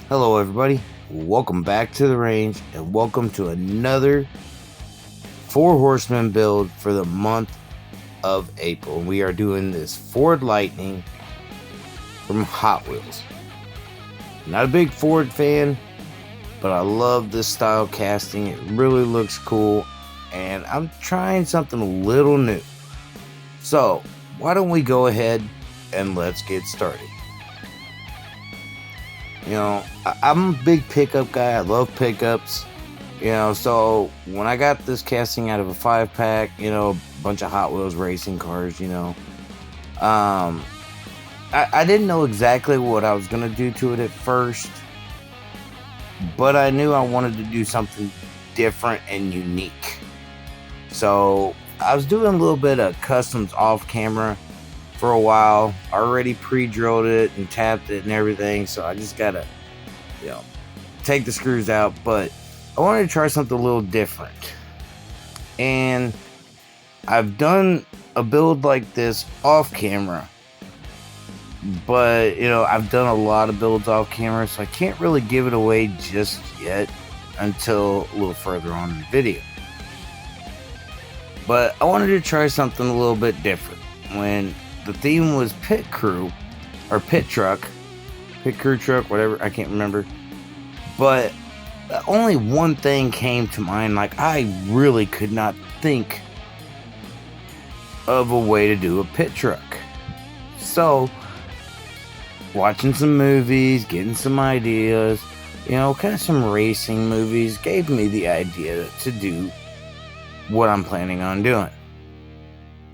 Hello, everybody. Welcome back to the range, and welcome to another Four Horsemen build for the month of April. We are doing this Ford Lightning from Hot Wheels. Not a big Ford fan, but I love this style casting. It really looks cool, and I'm trying something a little new. So, why don't we go ahead and let's get started. You know, I'm a big pickup guy. I love pickups. So when I got this casting out of a 5-pack, a bunch of Hot Wheels racing cars, I didn't know exactly what I was going to do to it at first, but I knew I wanted to do something different and unique. So I was doing a little bit of customs off camera for a while. Already pre-drilled it and tapped it and everything, so I just gotta take the screws out. But I wanted to try something a little different, and I've done a build like this off camera, but I've done a lot of builds off camera, so I can't really give it away just yet until a little further on in the video. But I wanted to try something a little bit different. When the theme was pit crew, or pit crew truck, whatever, I can't remember. But only one thing came to mind. Like, I really could not think of a way to do a pit truck. So, watching some movies, getting some ideas, kind of some racing movies, gave me the idea to do what I'm planning on doing.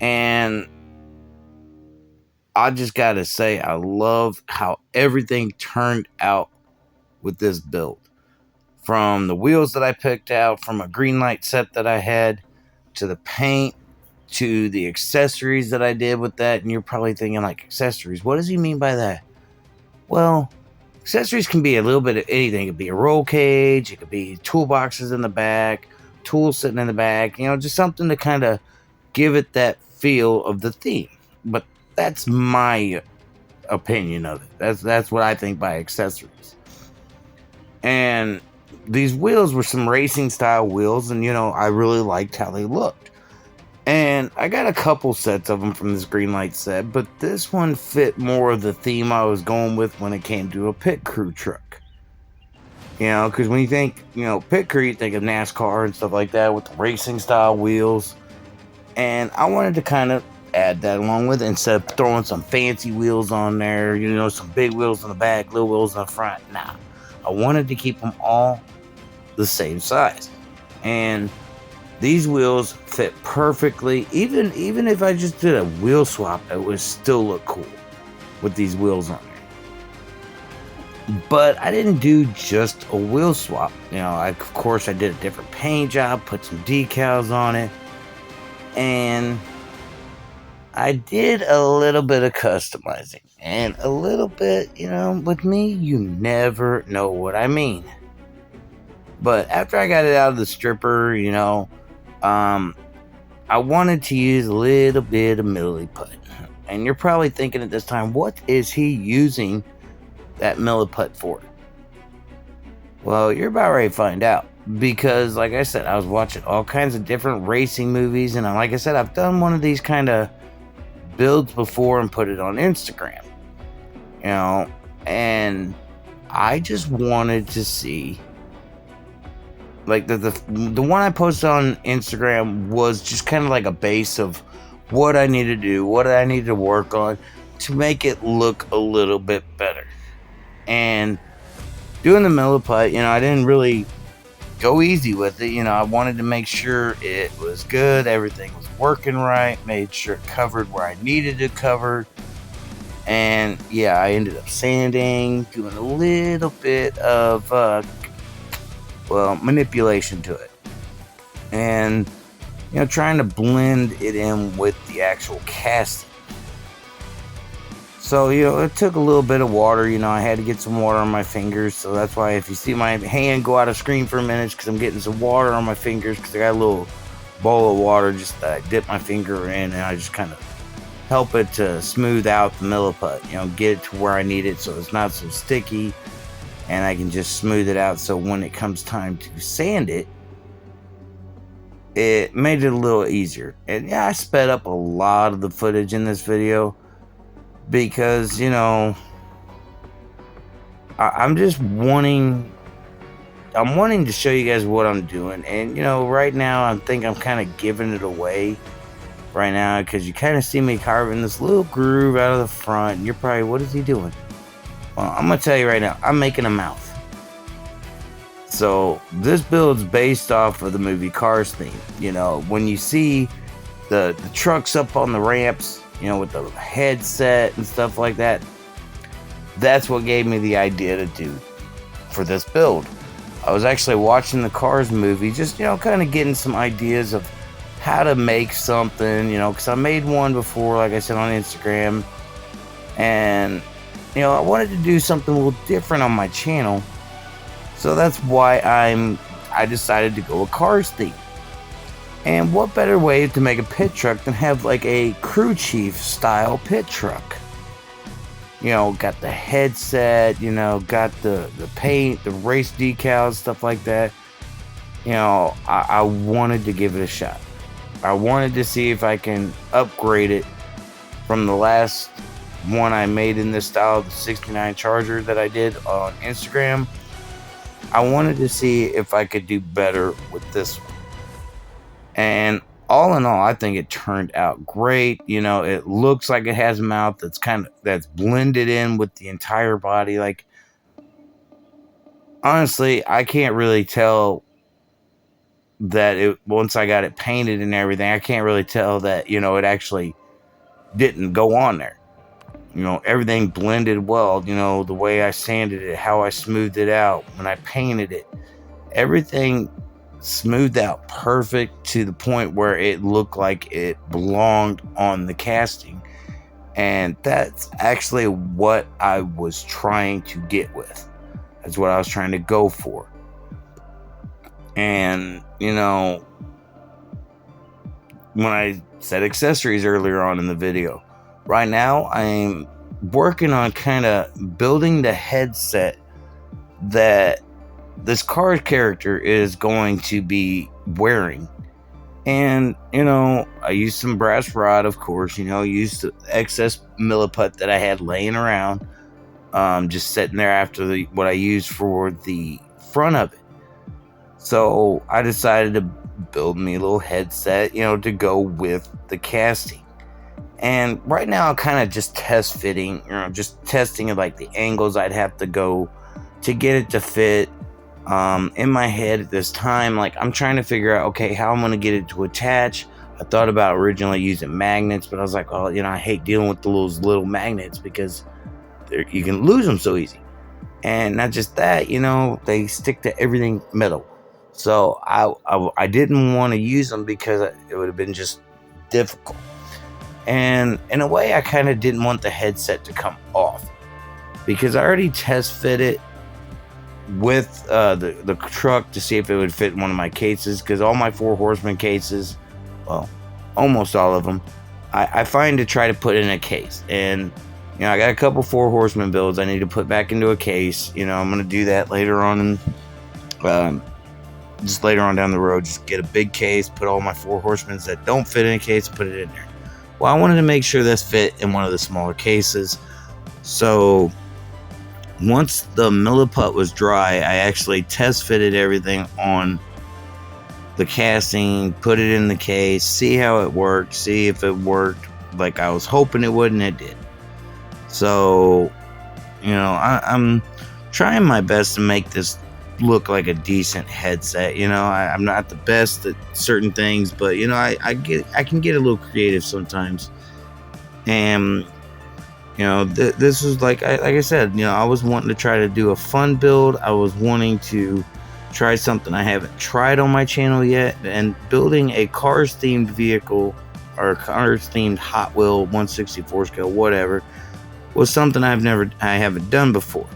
And I just gotta say, I love how everything turned out with this build. From the wheels that I picked out, from a green light set that I had, to the paint, to the accessories that I did with that. And you're probably thinking, like, accessories, what does he mean by that? Well, accessories can be a little bit of anything. It could be a roll cage, it could be toolboxes in the back, tools sitting in the back, just something to kind of give it that feel of the theme. But that's my opinion of it. That's what I think by accessories. And these wheels were some racing style wheels, and I really liked how they looked. And I got a couple sets of them from this green light set, but this one fit more of the theme I was going with when it came to a pit crew truck. Because when you think, pit crew, you think of NASCAR and stuff like that with the racing style wheels. And I wanted to kind of add that along with it, instead of throwing some fancy wheels on there, some big wheels in the back, little wheels in the front. Nah, I wanted to keep them all the same size. And these wheels fit perfectly. Even if I just did a wheel swap, it would still look cool with these wheels on there. But I didn't do just a wheel swap. Of course I did a different paint job, put some decals on it, and I did a little bit of customizing. And a little bit, with me, you never know what I mean. But after I got it out of the stripper, I wanted to use a little bit of milliput. And you're probably thinking at this time, what is he using that milliput for? Well, you're about ready to find out. Because, like I said, I was watching all kinds of different racing movies. And like I said, I've done one of these kind of builds before and put it on Instagram. And I just wanted to see, like, the one I posted on Instagram was just kind of like a base of what I need to do, what I need to work on to make it look a little bit better. And doing the milliput, I didn't really go easy with it. I wanted to make sure it was good, everything was working right, made sure it covered where I needed it covered. And yeah, I ended up sanding, doing a little bit of manipulation to it, and trying to blend it in with the actual casting. So it took a little bit of water. I had to get some water on my fingers, so that's why if you see my hand go out of screen for a minute, because I'm getting some water on my fingers, because I got a little bowl of water just that I dip my finger in, and I just kind of help it to smooth out the milliput, get it to where I need it so it's not so sticky. and I can just smooth it out, so when it comes time to sand it, it made it a little easier. And yeah, I sped up a lot of the footage in this video because, you know, I'm just wanting to show you guys what I'm doing. And, you know, right now I think I'm kind of giving it away right now, because you kind of see me carving this little groove out of the front, and you're probably, what is he doing? Well, I'm gonna tell you right now, I'm making a mouth. So this build's based off of the movie Cars theme. You know, when you see the trucks up on the ramps, you know, with the headset and stuff like that, that's what gave me the idea to do for this build. I was actually watching the Cars movie, just, you know, kind of getting some ideas of how to make something, you know, because I made one before, like I said, on Instagram, and, you know, I wanted to do something a little different on my channel, so that's why I decided to go a Cars theme. And what better way to make a pit truck than have like a crew chief style pit truck? You know, got the headset, you know, got the paint, the race decals, stuff like that. You know, I wanted to give it a shot. I wanted to see if I can upgrade it from the last one I made in this style, the 69 Charger that I did on Instagram. I wanted to see if I could do better with this one. And all in all, I think it turned out great. You know, it looks like it has a mouth that's blended in with the entire body. Like, honestly, I can't really tell that once I got it painted and everything, I can't really tell that, you know, it actually didn't go on there. You know, everything blended well. You know, the way I sanded it, how I smoothed it out when I painted it, everything smoothed out perfect to the point where it looked like it belonged on the casting. And that's actually what I was trying to get with. That's what I was trying to go for. And, you know, when I said accessories earlier on in the video, right now I'm working on kind of building the headset that this Cars character is going to be wearing. And, you know, I used some brass rod, of course, you know, used the excess milliput that I had laying around, just sitting there after what I used for the front of it. So I decided to build me a little headset, you know, to go with the casting. And right now I'm kind of just test fitting, you know, just testing like the angles I'd have to go to get it to fit. In my head at this time, like, I'm trying to figure out, okay, how I'm going to get it to attach. I thought about originally using magnets, but I was like, oh, you know, I hate dealing with those little magnets because you can lose them so easy. And not just that, you know, they stick to everything metal. So I didn't want to use them because it would have been just difficult. And in a way, I kind of didn't want the headset to come off because I already test fit it with the truck to see if it would fit in one of my cases, because all my 4 Horsemen cases, well, almost all of them, I find to try to put in a case. And, you know, I got a couple 4 Horsemen builds I need to put back into a case. You know, I'm going to do that later on, just later on down the road. Just get a big case, put all my 4 Horsemen that don't fit in a case, put it in there. Well, I wanted to make sure this fit in one of the smaller cases. So once the milliput was dry, I actually test fitted everything on the casting, put it in the case, see how it worked, see if it worked like I was hoping it would, and it did. So, you know, I'm trying my best to make this look like a decent headset. You know, I'm not the best at certain things, but, you know, I can get a little creative sometimes. And, you know, this was like I said, you know, I was wanting to try to do a fun build. I was wanting to try something I haven't tried on my channel yet, and building a Cars themed vehicle or Cars themed Hot Wheel 164 scale, whatever, was something I haven't done before.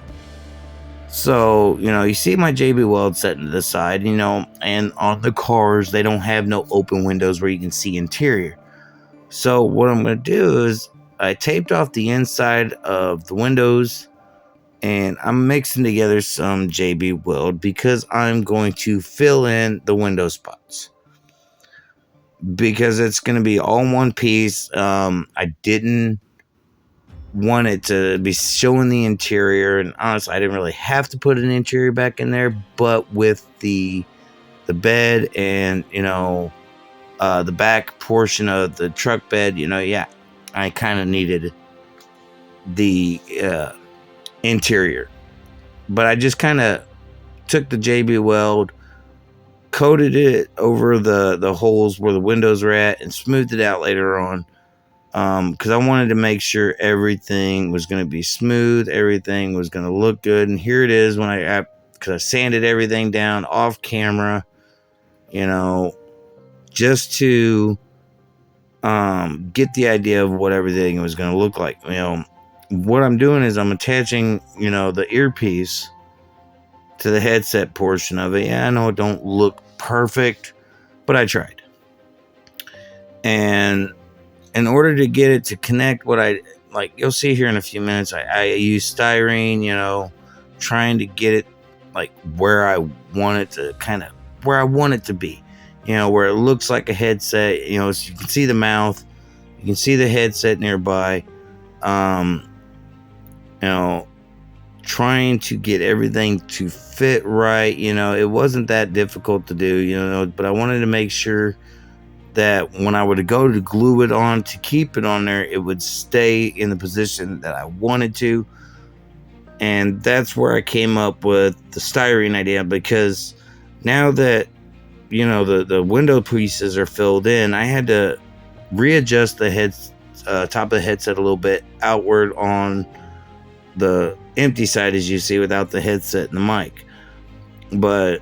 So, you know, you see my JB Weld setting to the side, you know, and on the Cars, they don't have no open windows where you can see interior. So what I'm going to do is I taped off the inside of the windows and I'm mixing together some JB Weld because I'm going to fill in the window spots because it's going to be all one piece. I didn't want it to be showing the interior, and honestly, I didn't really have to put an interior back in there, but with the bed and the back portion of the truck bed, yeah, I kind of needed the interior. But I just kind of took the JB Weld, coated it over the holes where the windows are at, and smoothed it out later on. Because I wanted to make sure everything was going to be smooth, everything was going to look good. And here it is because I sanded everything down off camera, just to get the idea of what everything was going to look like. What I'm doing is I'm attaching, the earpiece to the headset portion of it. Yeah, I know it don't look perfect, but I tried. And in order to get it to connect, you'll see here in a few minutes, I use styrene, trying to get it like where I want it to be, where it looks like a headset, so you can see the mouth, you can see the headset nearby, trying to get everything to fit right. It wasn't that difficult to do, but I wanted to make sure that when I were to go to glue it on to keep it on there, it would stay in the position that I wanted to. And that's where I came up with the styrene idea, because now that, the window pieces are filled in, I had to readjust the top of the headset a little bit outward on the empty side, as you see, without the headset and the mic. But,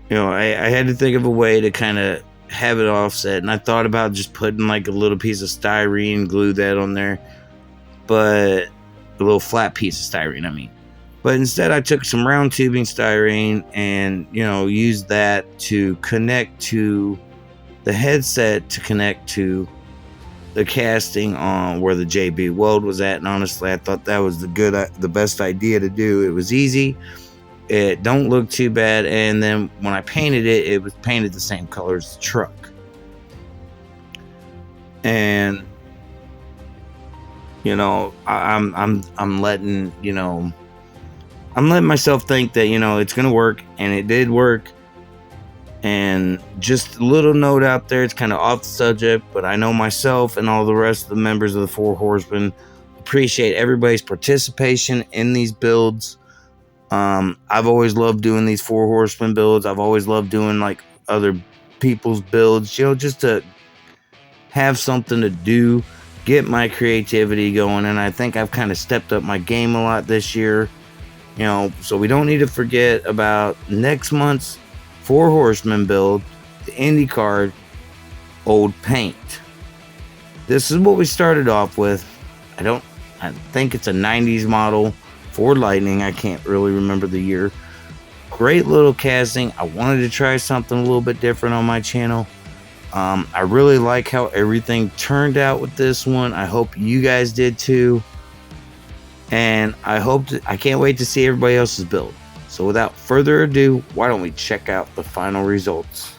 I had to think of a way to kind of have it offset, and I thought about just putting like a little piece of styrene, glue that on there, but a little flat piece of styrene, I mean. But instead I took some round tubing styrene and used that to connect to the headset, to connect to the casting on where the JB Weld was at. And honestly, I thought that was the best idea to do. It was easy, it don't look too bad, and then when I painted it, it was painted the same color as the truck. And I'm letting myself think that it's gonna work, and it did work. And just a little note out there, it's kind of off the subject, but I know myself and all the rest of the members of the Four Horsemen appreciate everybody's participation in these builds. I've always loved doing these Four Horsemen builds. I've always loved doing like other people's builds, just to have something to do, get my creativity going. And I think I've kind of stepped up my game a lot this year, so we don't need to forget about next month's Four Horsemen build, the IndyCar old paint. This is what we started off with. I think it's a 90s model Ford Lightning. I can't really remember the year. Great little casting. I wanted to try something a little bit different on my channel. I really like how everything turned out with this one. I hope you guys did too. And I can't wait to see everybody else's build. So without further ado, why don't we check out the final results?